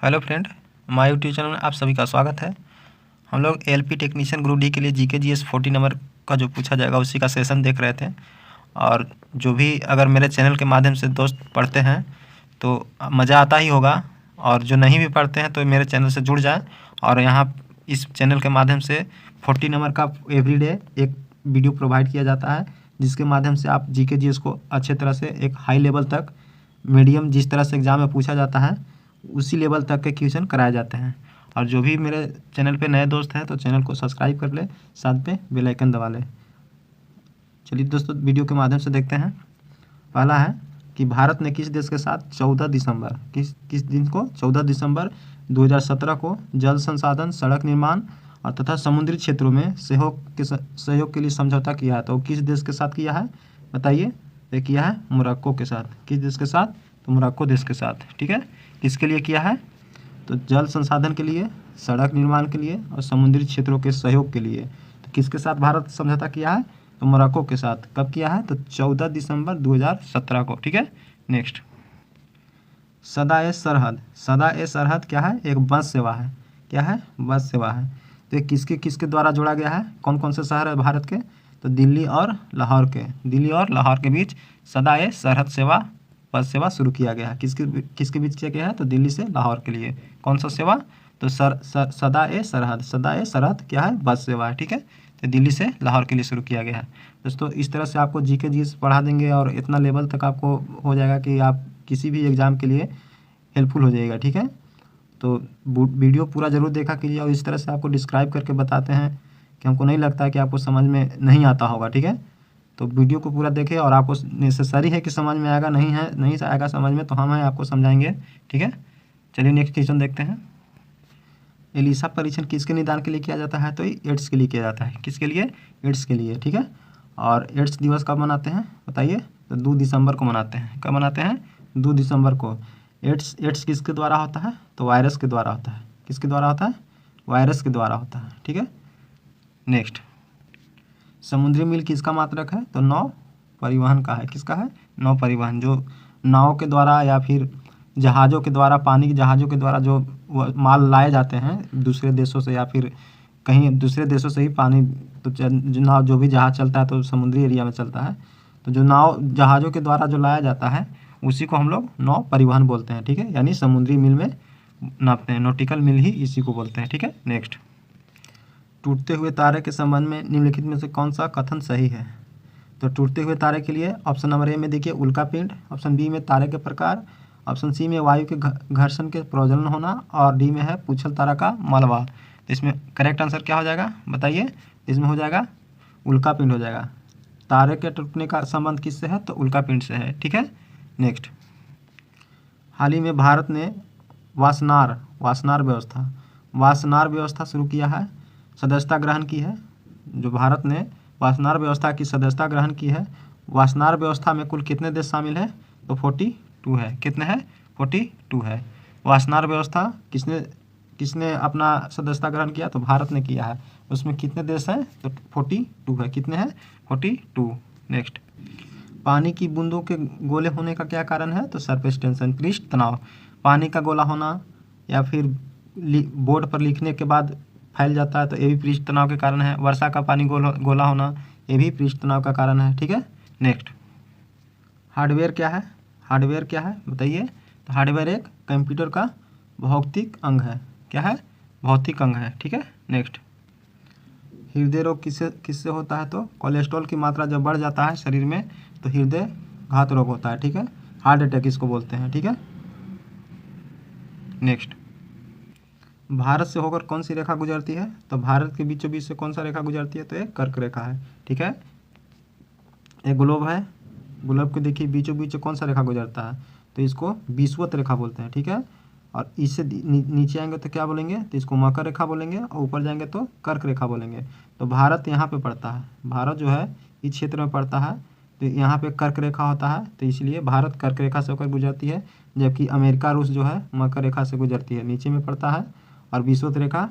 Hello friend, हमारे YouTube channel में आप सभी का स्वागत है। हम लोग एलपी टेक्नीशियन ग्रुप डी के लिए जीके जीएस 40 नंबर का जो पूछा जाएगा उसी का सेशन देख रहे थे। और जो भी अगर मेरे चैनल के माध्यम से दोस्त पढ़ते हैं तो मज़ा आता ही होगा, और जो नहीं भी पढ़ते हैं तो मेरे चैनल से जुड़ जाएँ। और यहाँ इस चैनल के माध्यम से 40 नंबर का एवरीडे एक वीडियो प्रोवाइड किया जाता है, जिसके माध्यम से आप जीके जीएस को अच्छे तरह से एक हाई लेवल तक, मीडियम जिस तरह से एग्ज़ाम में पूछा जाता है उसी लेवल तक के क्वेश्चन कराए जाते हैं। और जो भी मेरे चैनल पे नए दोस्त हैं तो चैनल को सब्सक्राइब कर ले, साथ में बेल आइकन दबा ले। चलिए दोस्तों, वीडियो के माध्यम से देखते हैं। पहला है कि भारत ने किस देश के साथ 14 दिसंबर किस दिन को 14 दिसंबर 2017 को जल संसाधन, सड़क निर्माण और तथा समुद्री क्षेत्रों में सहयोग के लिए समझौता किया है। तो किस देश के साथ किया है बताइए? ये किया है मोरक्को के साथ। किस देश के साथ? तो मोरक्को देश के साथ। ठीक है, किसके लिए किया है? तो जल संसाधन के लिए, सड़क निर्माण के लिए और समुद्री क्षेत्रों के सहयोग के लिए। तो किसके साथ भारत समझौता किया है? तो मोरक्को के साथ। कब किया है? तो 14 दिसंबर 2017 को। ठीक है, नेक्स्ट। सदा-ए सरहद। सदा-ए सरहद क्या है? एक बस सेवा है। क्या है? बस सेवा है। तो ये किसके द्वारा जोड़ा गया है? कौन कौन से शहर है भारत के? तो दिल्ली और लाहौर के। दिल्ली और लाहौर के बीच सदा-ए सरहद सेवा, बस सेवा शुरू किया गया है। किसके बीच किया गया है? तो दिल्ली से लाहौर के लिए। कौन सा सेवा? तो सदा-ए सरहद। सदा-ए सरहद क्या है? बस सेवा है। ठीक है, तो दिल्ली से लाहौर के लिए शुरू किया गया है। दोस्तों, इस तरह से आपको जीके जीएस पढ़ा देंगे और इतना लेवल तक आपको हो जाएगा कि आप किसी भी एग्ज़ाम के लिए हेल्पफुल हो जाएगा। ठीक है, तो वीडियो पूरा ज़रूर देखा कीजिए। और इस तरह से आपको डिस्क्राइब करके बताते हैं कि हमको नहीं लगता है कि आपको समझ में नहीं आता होगा। ठीक है, तो वीडियो को पूरा देखें और आपको नेसेसरी है कि समझ में आएगा, नहीं आएगा समझ में तो हम हैं आपको समझाएंगे। ठीक है, चलिए नेक्स्ट क्वेश्चन देखते हैं। एलिसा परीक्षण किसके निदान के लिए किया जाता है? तो एड्स के लिए किया जाता है। किसके लिए? एड्स के लिए। ठीक है, और एड्स दिवस कब मनाते हैं बताइए? तो 2 दिसंबर को मनाते हैं। कब मनाते हैं? 2 दिसंबर को। एड्स किसके द्वारा होता है? तो वायरस के द्वारा होता है। किसके द्वारा होता है? वायरस के द्वारा होता है। ठीक है, नेक्स्ट। समुद्री मील किसका मात्रक है? तो नौ परिवहन का है। किसका है? नौ परिवहन। जो नाव के द्वारा या फिर जहाज़ों के द्वारा, पानी के जहाज़ों के द्वारा जो माल लाए जाते हैं दूसरे देशों से या फिर कहीं दूसरे देशों से ही पानी, तो नाव जो भी जहाज़ चलता है तो समुद्री एरिया में चलता है। तो जो नाव जहाज़ों के द्वारा जो लाया जाता है उसी को हम लोग नौ परिवहन बोलते हैं। ठीक है, यानी समुद्री मील में नापते हैं, नॉटिकल मील ही इसी को बोलते हैं। ठीक है, नेक्स्ट। टूटते हुए तारे के संबंध में निम्नलिखित में से कौन सा कथन सही है? तो टूटते हुए तारे के लिए ऑप्शन नंबर ए में देखिए उल्कापिंड, ऑप्शन बी में तारे के प्रकार, ऑप्शन सी में वायु के घर्षण के प्रज्वलन होना, और डी में है पूछल तारा का मलबा। तो इसमें करेक्ट आंसर क्या हो जाएगा बताइए? इसमें हो जाएगा उल्कापिंड हो जाएगा। तारे के टूटने का संबंध किससे है? तो उल्कापिंड से है। ठीक है, नेक्स्ट। हाल ही में भारत ने वासनार व्यवस्था शुरू किया है, सदस्यता ग्रहण की है। जो भारत ने वासनार व्यवस्था की सदस्यता ग्रहण की है, वासनार व्यवस्था में कुल कितने देश शामिल हैं? तो 42 है। कितने हैं? 42 है। वासनार व्यवस्था किसने अपना सदस्यता ग्रहण किया? तो भारत ने किया है। उसमें कितने देश हैं? तो 42 है। कितने हैं? 42। नेक्स्ट। पानी की बूंदों के गोले होने का क्या कारण है? तो सरफेस टेंशन, पृष्ठ तनाव। पानी का गोला होना या फिर बोर्ड पर लिखने के बाद फैल जाता है तो ये भी पृष्ठ तनाव के कारण है। वर्षा का पानी गोला होना ये भी पृष्ठ तनाव का कारण है। ठीक है, नेक्स्ट। हार्डवेयर क्या है? हार्डवेयर क्या है बताइए? तो हार्डवेयर एक कंप्यूटर का भौतिक अंग है। क्या है? भौतिक अंग है। ठीक है, नेक्स्ट। हृदय रोग किससे होता है? तो कोलेस्ट्रॉल की मात्रा जब बढ़ जाता है शरीर में तो हृदय घात रोग होता है। ठीक है, हार्ट अटैक इसको बोलते हैं। ठीक है, नेक्स्ट। भारत से होकर कौन सी रेखा गुजरती है? तो भारत के बीचों बीच से कौन सा रेखा गुजरती है? तो एक कर्क रेखा है। ठीक है, एक ग्लोब है, ग्लोब के देखिए बीचों बीच कौन सा रेखा गुजरता है? तो इसको विषुवत रेखा बोलते हैं। ठीक है, और इससे नीचे आएंगे तो क्या बोलेंगे? तो इसको मकर रेखा बोलेंगे, और ऊपर जाएंगे तो कर्क रेखा बोलेंगे। तो भारत यहाँ पे पड़ता है, भारत जो है इस क्षेत्र में पड़ता है, तो यहाँ पे कर्क रेखा होता है, तो इसलिए भारत कर्क रेखा से होकर गुजरती है। जबकि अमेरिका रूस जो है मकर रेखा से गुजरती है, नीचे में पड़ता है। और विषुवत रेखा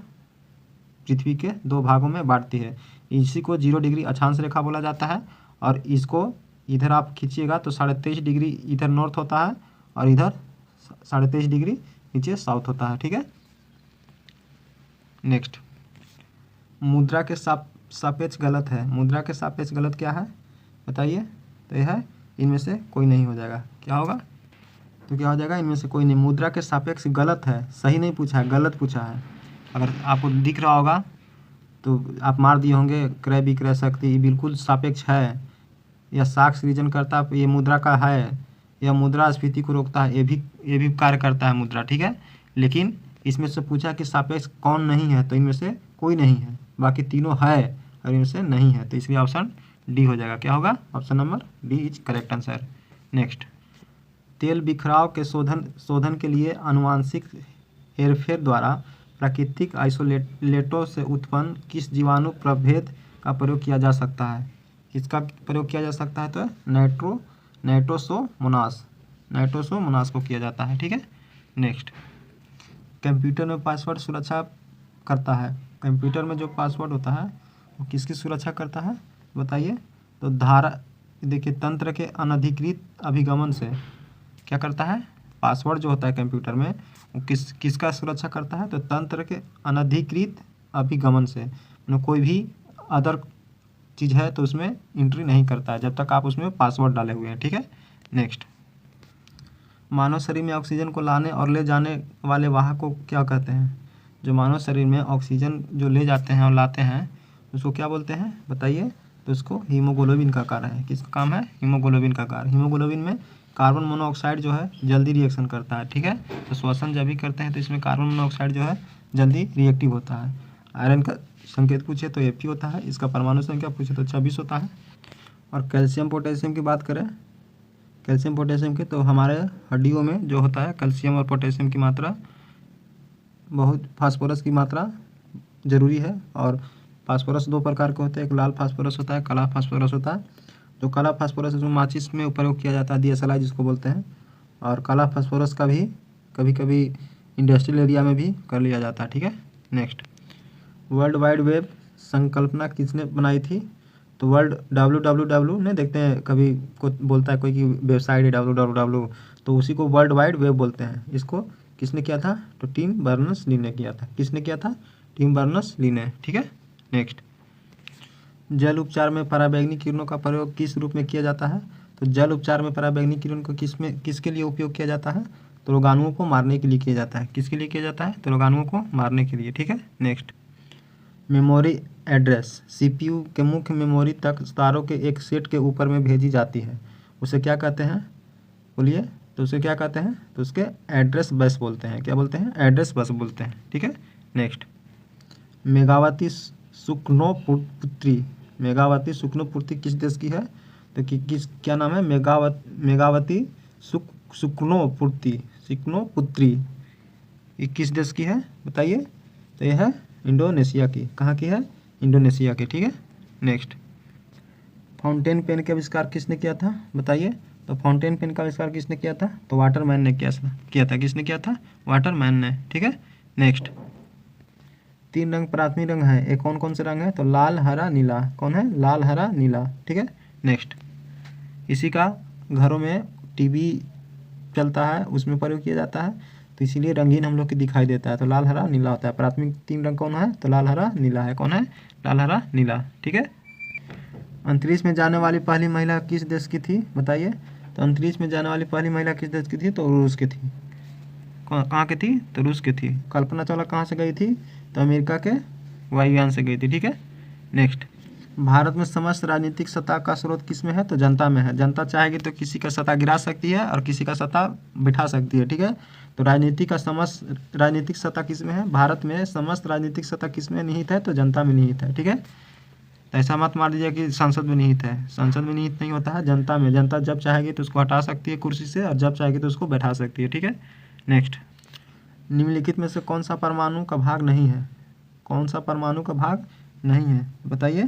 पृथ्वी के 2 भागों में बांटती है। इसी को 0 डिग्री अक्षांश रेखा बोला जाता है। और इसको इधर आप खींचिएगा तो 23.5 डिग्री इधर नॉर्थ होता है और इधर 23.5 डिग्री नीचे साउथ होता है, ठीक है। नेक्स्ट, मुद्रा के सापेक्ष गलत है। मुद्रा के सापेक्ष गलत क्या है बताइए। तो यह है इनमें से कोई नहीं हो जाएगा। क्या होगा? तो क्या हो जाएगा? इनमें से कोई नहीं। मुद्रा के सापेक्ष गलत है, सही नहीं पूछा है, गलत पूछा है। अगर आपको दिख रहा होगा तो आप मार दिए होंगे क्रय विक्रय शक्ति, ये बिल्कुल सापेक्ष है। यह साक्ष्य सृजन करता है, ये मुद्रा का है। यह मुद्रास्फीति को रोकता है, ये भी कार्य करता है मुद्रा, ठीक है। लेकिन इसमें से पूछा कि सापेक्ष कौन नहीं है, तो इनमें से कोई नहीं है, बाकी तीनों है और इनमें से नहीं है, तो इसलिए ऑप्शन डी हो जाएगा। क्या होगा? Option number D is correct answer. Next, तेल बिखराव के शोधन के लिए आनुवांशिक हेरफेर द्वारा प्राकृतिक आइसोलेटों से उत्पन्न किस जीवाणु प्रभेद का प्रयोग किया जा सकता है? किसका प्रयोग किया जा सकता है? तो नाइट्रोसोमोनास को किया जाता है, ठीक है। नेक्स्ट, कंप्यूटर में पासवर्ड सुरक्षा करता है। कंप्यूटर में जो पासवर्ड होता है वो किसकी सुरक्षा करता है बताइए। तो देखिए, तंत्र के अनधिकृत अभिगमन से क्या करता है? पासवर्ड जो होता है कंप्यूटर में वो किसका सुरक्षा करता है? तो तंत्र के अनधिकृत अभिगमन से, मतलब कोई भी अदर चीज़ है तो उसमें एंट्री नहीं करता है जब तक आप उसमें पासवर्ड डाले हुए हैं, ठीक है। नेक्स्ट, मानव शरीर में ऑक्सीजन को लाने और ले जाने वाले वाहक को क्या कहते हैं? जो मानव शरीर में ऑक्सीजन जो ले जाते हैं और लाते हैं उसको क्या बोलते हैं बताइए। तो उसको हीमोग्लोबिन का कार्य है। किसका काम है? हीमोग्लोबिन का कार्य। हीमोग्लोबिन में कार्बन मोनोऑक्साइड जो है जल्दी रिएक्शन करता है, ठीक है। तो श्वसन जब भी करते हैं तो इसमें कार्बन मोनोऑक्साइड जो है जल्दी रिएक्टिव होता है। आयरन का संकेत पूछे तो Fe होता है, इसका परमाणु संख्या पूछे तो 26 होता है। और कैल्शियम पोटेशियम की बात करें, कैल्शियम पोटेशियम की, तो हमारे हड्डियों में जो होता है कैल्शियम और पोटेशियम की मात्रा बहुत, फास्फोरस की मात्रा ज़रूरी है। और फास्फोरस दो प्रकार के होते हैं, एक लाल फास्फोरस होता है, काला फास्फोरस होता है। तो काला फास्फोरस जो माचिस में प्रयोग किया जाता है, DSLI जिसको बोलते हैं, और काला फास्फोरस का भी कभी कभी इंडस्ट्रियल एरिया में भी कर लिया जाता है, ठीक है। नेक्स्ट, वर्ल्ड वाइड वेब संकल्पना किसने बनाई थी? तो www ने देखते हैं कभी को बोलता है कोई कि वेबसाइट है www, तो उसी को वर्ल्ड वाइड वेब बोलते हैं। इसको किसने किया था? तो टिम बर्नर्स-ली ने किया था। किसने किया था? टिम बर्नर्स-ली ने, ठीक है। नेक्स्ट, जल उपचार में पराबैंगनी किरणों का प्रयोग किस रूप में किया जाता है? तो जल उपचार में पराबैंगनी किरण को किसके लिए उपयोग किया जाता है? तो रोगाणुओं को मारने के लिए किया जाता है। किसके लिए किया जाता है? तो रोगाणुओं को मारने के लिए, ठीक है। नेक्स्ट, मेमोरी एड्रेस CPU के मुख्य मेमोरी तक तारों के एक सेट के ऊपर में भेजी जाती है, उसे क्या कहते हैं बोलिए। तो उसे क्या कहते हैं? तो उसके एड्रेस बस बोलते हैं। क्या बोलते हैं? एड्रेस बस बोलते हैं, ठीक है। नेक्स्ट, मेघावती सुकनोपुत्री किस देश की है? तो क्या नाम है? मेघावती सुकनोपुत्री ये किस देश की है बताइए। तो यह है इंडोनेशिया की। कहाँ की है? इंडोनेशिया की, ठीक है। नेक्स्ट, फाउंटेन पेन का आविष्कार किसने किया था बताइए। तो फाउंटेन पेन का आविष्कार किसने किया था? तो वाटरमैन ने किया था। किसने किया था? वाटरमैन ने, ठीक है। नेक्स्ट, 3 रंग प्राथमिक रंग है, ये कौन कौन से रंग है? तो लाल, हरा, नीला। कौन है? लाल, हरा, नीला, ठीक है। नेक्स्ट, इसी का घरों में टीवी चलता है उसमें प्रयोग किया जाता है, तो इसीलिए रंगीन हम लोग की दिखाई देता है। तो लाल, हरा, नीला होता है। प्राथमिक 3 रंग कौन है? तो लाल, हरा, नीला है। कौन है? लाल, हरा, नीला, ठीक है। अंतरिक्ष में जाने वाली पहली महिला किस देश की थी बताइए। तो अंतरिक्ष में जाने वाली पहली महिला किस देश की थी? तो रूस की थी। कहाँ की थी? तो रूस की थी। कल्पना चावला कहाँ से गई थी? तो अमेरिका के वायुयान से गई थी, ठीक है। नेक्स्ट, भारत में समस्त राजनीतिक सत्ता का स्रोत किस में है? तो जनता में है। जनता चाहेगी तो किसी का सत्ता गिरा सकती है और किसी का सत्ता बिठा सकती है, ठीक है। तो समस्त राजनीतिक सत्ता किस में है? भारत में समस्त राजनीतिक सत्ता किस में निहित है? तो जनता में निहित है, ठीक है। तो ऐसा मत मार दीजिए कि संसद में निहित है। संसद में निहित नहीं होता है, जनता में। जनता जब चाहेगी तो उसको हटा सकती है कुर्सी से और जब चाहेगी तो उसको बैठा सकती है, ठीक है। नेक्स्ट, निम्नलिखित में से कौन सा परमाणु का भाग नहीं है? कौन सा परमाणु का भाग नहीं है बताइए।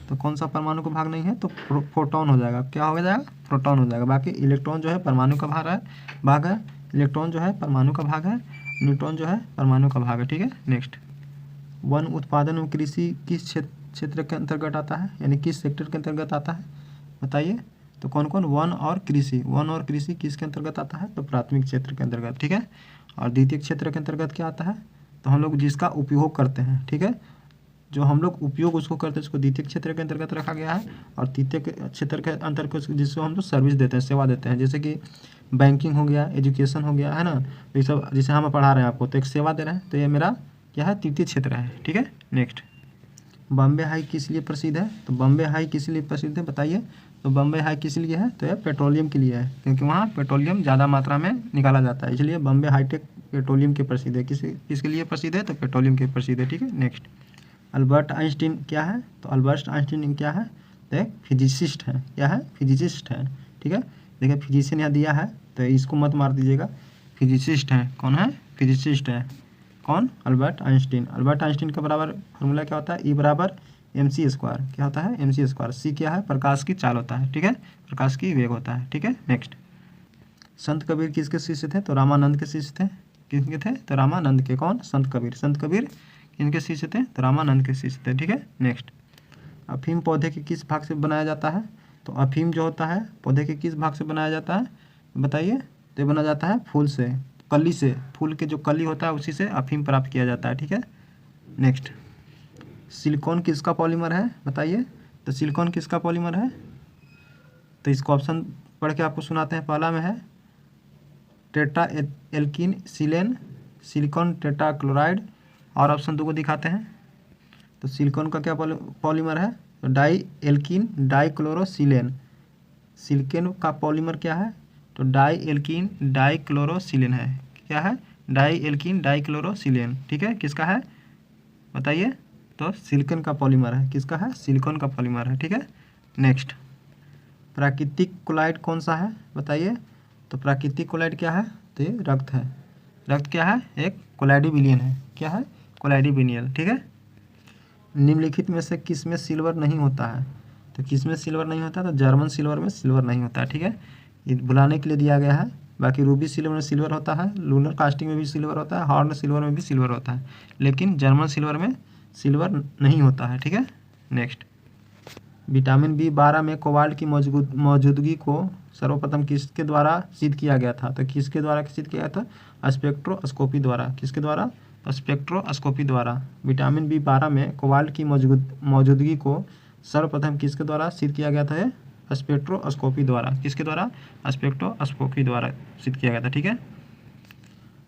तो कौन सा परमाणु का भाग नहीं है? तो प्रोटॉन हो जाएगा। क्या हो जाएगा? प्रोटॉन हो जाएगा। बाकी इलेक्ट्रॉन जो है परमाणु का भाग है। इलेक्ट्रॉन जो है परमाणु का भाग है। न्यूट्रॉन जो है परमाणु का भाग है, ठीक है। नेक्स्ट, वन उत्पादन और कृषि किस क्षेत्र के अंतर्गत आता है, यानी किस सेक्टर के अंतर्गत आता है बताइए। तो कौन कौन? वन और कृषि किसके अंतर्गत आता है? तो प्राथमिक क्षेत्र के अंतर्गत, ठीक है। और द्वितीय क्षेत्र के अंतर्गत क्या आता है, तो हम लोग जिसका उपयोग करते हैं, ठीक है, जो हम लोग उपयोग उसको करते हैं उसको द्वितीय क्षेत्र के अंतर्गत रखा गया है। और तृतीय क्षेत्र के अंतर्गत जिसको हम लोग सर्विस देते हैं, सेवा देते हैं, जैसे कि बैंकिंग हो गया, एजुकेशन हो गया, है ना, तो ये सब जैसे हम पढ़ा रहे हैं आपको तो एक सेवा दे रहे हैं, तो ये मेरा क्या है, तृतीय क्षेत्र है, ठीक है। नेक्स्ट, बॉम्बे हाई किस लिए प्रसिद्ध है, तो बॉम्बे हाई किस लिए प्रसिद्ध है बताइए। तो बॉम्बे हाई किस लिए है, तो यह पेट्रोलियम के लिए है, क्योंकि वहाँ पेट्रोलियम ज़्यादा मात्रा में निकाला जाता है, इसलिए बॉम्बे हाईटेक पेट्रोलियम के प्रसिद्ध है। किसके लिए प्रसिद्ध है, तो पेट्रोलियम के प्रसिद्ध है, ठीक है। नेक्स्ट, अल्बर्ट आइंस्टीन क्या है, तो अल्बर्ट आइंस्टीन क्या है, तो एक फिजिसिस्ट है, क्या है, फिजिसिस्ट है, ठीक है। देखिए फिजिशियन यहाँ दिया है तो इसको मत मार दीजिएगा, फिजिसिस्ट है, कौन है, फिजिसिस्ट है, कौन, अल्बर्ट आइंस्टीन। अल्बर्ट आइंस्टीन का बराबर फार्मूला क्या होता है, ई बराबर MC स्क्वायर, क्या होता है, MC स्क्वायर। सी क्या है, प्रकाश की चाल होता है, ठीक है, प्रकाश की वेग होता है, ठीक है। नेक्स्ट, संत कबीर किसके शिष्य थे, तो रामानंद के शिष्य थे, किसके थे, तो रामानंद के, कौन, संत कबीर। संत कबीर किनके शिष्य थे, तो रामानंद के शिष्य थे, ठीक है। नेक्स्ट, अफीम पौधे के किस भाग से बनाया जाता है, तो अफीम जो होता है पौधे के किस भाग से बनाया जाता है बताइए, तो ये बनाया जाता है फूल से, कली से, फूल के जो कली होता है उसी से अफीम प्राप्त किया जाता है, ठीक है। नेक्स्ट, सिलिकॉन किसका पॉलीमर है बताइए, तो सिलिकॉन किसका पॉलीमर है, तो इसको ऑप्शन पढ़ के आपको सुनाते हैं। पहला में है टेट्रा एल्कीन सिलेन, सिलिकॉन टेट्रा क्लोराइड, और ऑप्शन 2 को दिखाते हैं। तो सिलिकॉन का क्या पॉलीमर है, तो डाई एल्कीन डाईक्लोरोसिलेन। सिलिकॉन का पॉलीमर क्या है, तो डाई एल्कीन डाईक्लोरोसिलेन है, क्या है, डाई एल्कीन डाईक्लोरोसिलेन, ठीक है। किसका है बताइए, तो सिलिकॉन का पॉलीमर है, किसका है, सिलिकॉन का पॉलीमर है, ठीक है। नेक्स्ट, प्राकृतिक कोलाइड कौन सा है बताइए, तो प्राकृतिक कोलाइड क्या है, तो ये रक्त है। रक्त क्या है, एक कोलाइडी विलियन है, क्या है, कोलाइडी विलियन, ठीक है। निम्नलिखित में से किस में सिल्वर नहीं होता है, तो किस में सिल्वर नहीं होता, तो जर्मन सिल्वर में सिल्वर नहीं होता है, ठीक है। ये बुलाने के लिए दिया गया है, बाकी रूबी सिल्वर में सिल्वर होता है, लूनर कास्टिंग में भी सिल्वर होता है, हॉर्न सिल्वर में भी सिल्वर होता है, लेकिन जर्मन सिल्वर में सिल्वर नहीं होता है, ठीक है। नेक्स्ट, विटामिन B12 में कोबाल्ट की मौजूदगी को सर्वप्रथम किसके द्वारा सिद्ध किया गया था, तो किसके द्वारा सिद्ध किया गया था, स्पेक्ट्रोस्कोपी द्वारा, किसके द्वारा, स्पेक्ट्रोस्कोपी द्वारा। विटामिन B12 में कोबाल्ट की मौजूदगी को सर्वप्रथम किसके द्वारा सिद्ध किया गया था, स्पेक्ट्रोस्कोपी द्वारा, किसके द्वारा, स्पेक्ट्रोस्कोपी द्वारा सिद्ध किया गया था, ठीक है।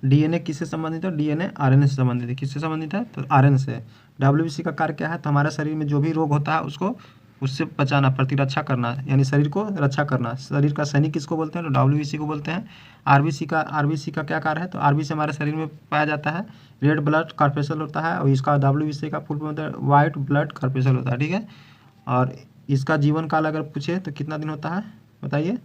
DNA किससे संबंधित है, DNA RNA से संबंधित है, किससे संबंधित है, तो RNA से। WBC का कार्य क्या है, तो हमारे शरीर में जो भी रोग होता है उसको उससे बचाना, प्रतिरक्षा करना, यानी शरीर को रक्षा करना। शरीर का सैनिक किसको बोलते हैं, तो WBC को बोलते हैं। RBC का क्या कार्य है, तो RBC हमारे शरीर में पाया जाता है, रेड ब्लड कॉर्पस्कल होता है, और इसका WBC का फुल फॉर्म होता है वाइट ब्लड कॉर्पस्कल होता है, ठीक है। और इसका जीवन काल अगर पूछे तो कितना दिन होता है बताइए,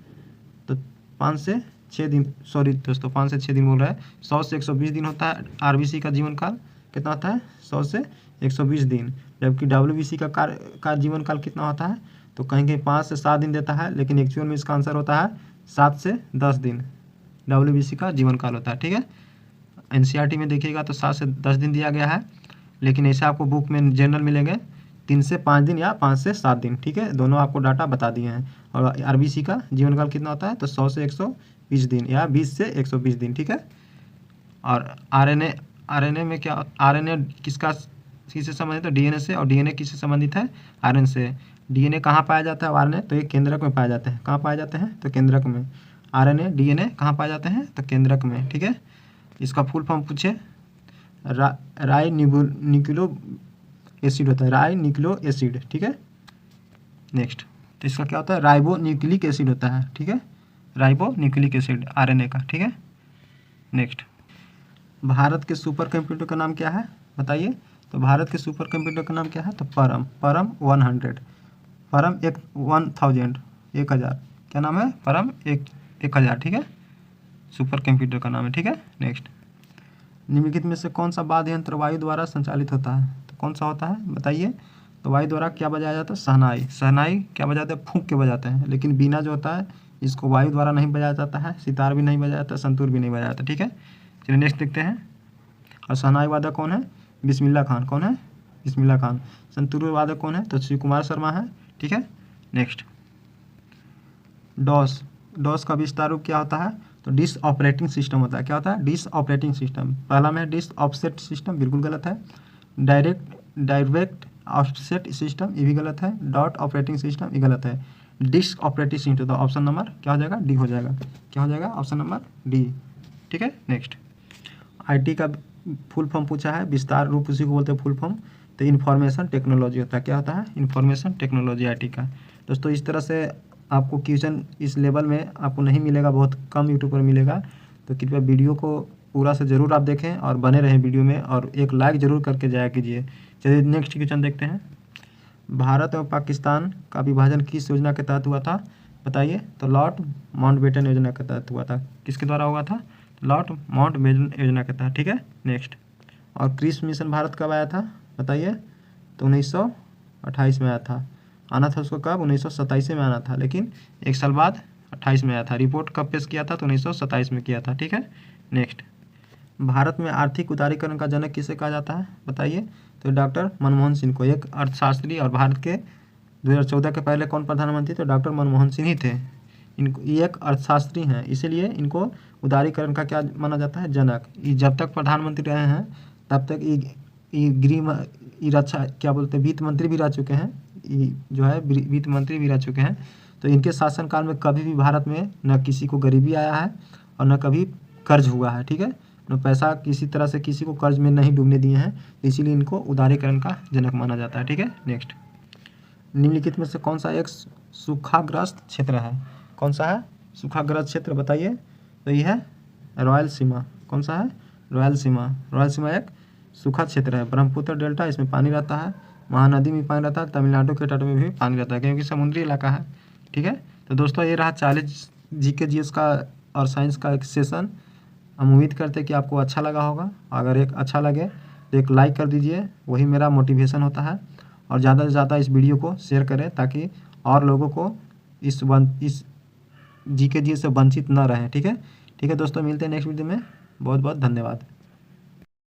तो 5 से 6 दिन, सॉरी दोस्तों 5 से 6 दिन बोल रहा है, 100 से 120 दिन होता है। RBC का जीवन काल कितना होता है, 100 से 120 दिन, जबकि WBC का जीवन काल कितना होता है, तो कहीं कहीं 5 से 7 दिन देता है, लेकिन एक्चुअल में इसका आंसर होता है 7 से 10 दिन WBC का जीवन काल होता है, ठीक है। NCERT में देखिएगा तो 7 से 10 दिन दिया गया है, लेकिन ऐसे आपको बुक में जनरल मिलेंगे 3 से 5 दिन या 5 से 7 दिन, ठीक है। दोनों आपको डाटा बता दिए हैं। और RBC का जीवन काल कितना होता है, तो 100 से 120 दिन या 20 से 120 दिन, ठीक है। और RNA में क्या, RNA किससे संबंधित है, DNA से, और DNA किससे संबंधित है, RNA से। DNA कहाँ पाया जाता है, RNA तो ये केंद्रक में पाया जाते हैं, कहाँ पाए जाते हैं, तो केंद्रक में। RNA DNA कहाँ पाए जाते हैं, तो केंद्रक में, ठीक है। इसका फुल फॉर्म पूछे, राई न्यूक्लियो एसिड होता है, राई न्यूक्लियो एसिड, ठीक है। नेक्स्ट, तो इसका क्या होता है, राइबो न्यूक्लिक एसिड होता है, ठीक है, राइबो न्यूक्लिक एसिड RNA का, ठीक है। नेक्स्ट, भारत के सुपर कंप्यूटर का नाम क्या है बताइए, तो भारत के सुपर कंप्यूटर का नाम क्या है, तो परम 100, परम 1000, क्या नाम है, परम 1000, ठीक है, सुपर कंप्यूटर का नाम है, ठीक है। नेक्स्ट, निम्नलिखित में से कौन सा वाद्य यंत्र वायु द्वारा संचालित होता है, तो कौन सा होता है बताइए, तो वायु द्वारा क्या बजाया जाता है, शहनाई। शहनाई क्या बजाते हैं, फूंक के बजाते हैं, लेकिन बीना जो होता है इसको वायु द्वारा नहीं बजाया जाता है, सितार भी नहीं बजाया जाता, संतूर भी नहीं बजाया जाता, ठीक है। चलिए नेक्स्ट देखते हैं। और शहनाई वादक कौन है, बिस्मिल्ला खान, कौन है, बिस्मिल्ला खान। संतूर वादक कौन है, तो शिव कुमार शर्मा है, ठीक है। नेक्स्ट, डॉस का विस्तार रूप क्या होता है, तो डिस्क ऑपरेटिंग सिस्टम होता है। क्या होता है? Disk operating system. पहला में डिस्क ऑफसेट सिस्टम, बिल्कुल गलत है। डायरेक्ट ऑफसेट सिस्टम, ये भी गलत है। डॉट ऑपरेटिंग सिस्टम, ये गलत है। डिस्क ऑपरेटिंग सिस्टम, तो ऑप्शन नंबर क्या हो जाएगा? डी हो जाएगा। क्या हो जाएगा? Option number D. ठीक है, नेक्स्ट। आईटी का फुल फॉर्म पूछा है, विस्तार रूप उसी को बोलते हैं फुल फॉर्म। तो इन्फॉर्मेशन टेक्नोलॉजी होता है। क्या होता है? इन्फॉर्मेशन टेक्नोलॉजी आईटी का। दोस्तों इस तरह से आपको क्वेश्चन इस लेवल में आपको नहीं मिलेगा, बहुत कम यूट्यूब पर मिलेगा। तो कृपया वीडियो को पूरा से ज़रूर आप देखें और बने रहें वीडियो में, और एक लाइक ज़रूर करके जाया कीजिए। चलिए नेक्स्ट क्वेश्चन देखते हैं। भारत एवं पाकिस्तान का विभाजन किस योजना के तहत हुआ था? बताइए। तो लॉर्ड माउंटबेटन योजना के तहत हुआ था। किसके द्वारा हुआ था? लॉर्ड माउंटबेटन योजना के तहत। ठीक है, नेक्स्ट। और क्रिस मिशन भारत कब आया था? बताइए। तो 1928 में आया था। आना था उसको कब? 1927 में आना था, लेकिन एक साल बाद 28 में आया था। रिपोर्ट कब पेश किया था? तो 1927 में किया था। ठीक है, नेक्स्ट। भारत में आर्थिक उदारीकरण का जनक किसे कहा जाता है? बताइए। तो डॉक्टर मनमोहन सिंह को, एक अर्थशास्त्री, और भारत के 2014 के पहले कौन प्रधानमंत्री? तो डॉक्टर मनमोहन सिंह ही थे। इनको, ये एक अर्थशास्त्री हैं, इसीलिए इनको उदारीकरण का क्या माना जाता है? जनक। ये जब तक प्रधानमंत्री रहे हैं तब तक ये गृह रक्षा क्या बोलते हैं, वित्त मंत्री भी रह चुके हैं। ये जो है वित्त मंत्री भी रह चुके हैं। तो इनके शासनकाल में कभी भी भारत में न किसी को गरीबी आया है और न कभी कर्ज हुआ है। ठीक है, न पैसा किसी तरह से किसी को कर्ज में नहीं डूबने दिए हैं, इसीलिए इनको उदारीकरण का जनक माना जाता है। ठीक है, नेक्स्ट। निम्नलिखित में से कौन सा एक सूखाग्रस्त क्षेत्र है? कौन सा है सूखाग्रस्त क्षेत्र? बताइए। तो ये है रायलसीमा। कौन सा है? रायलसीमा। रायलसीमा एक सूखा क्षेत्र है। ब्रह्मपुत्र डेल्टा, इसमें पानी रहता है। महानदी में पानी रहता है। तमिलनाडु के तट में भी पानी रहता है, क्योंकि समुद्री इलाका है। ठीक है, तो दोस्तों ये रहा 40 जीके जीएस का और साइंस का एक सेशन। हम उम्मीद करते हैं कि आपको अच्छा लगा होगा। अगर एक अच्छा लगे तो एक लाइक कर दीजिए, वही मेरा मोटिवेशन होता है। और ज़्यादा से ज़्यादा इस वीडियो को शेयर करें, ताकि और लोगों को इस जीके जीएस से वंचित न रहें। ठीक है, ठीक है दोस्तों, मिलते हैं नेक्स्ट वीडियो में। बहुत बहुत धन्यवाद।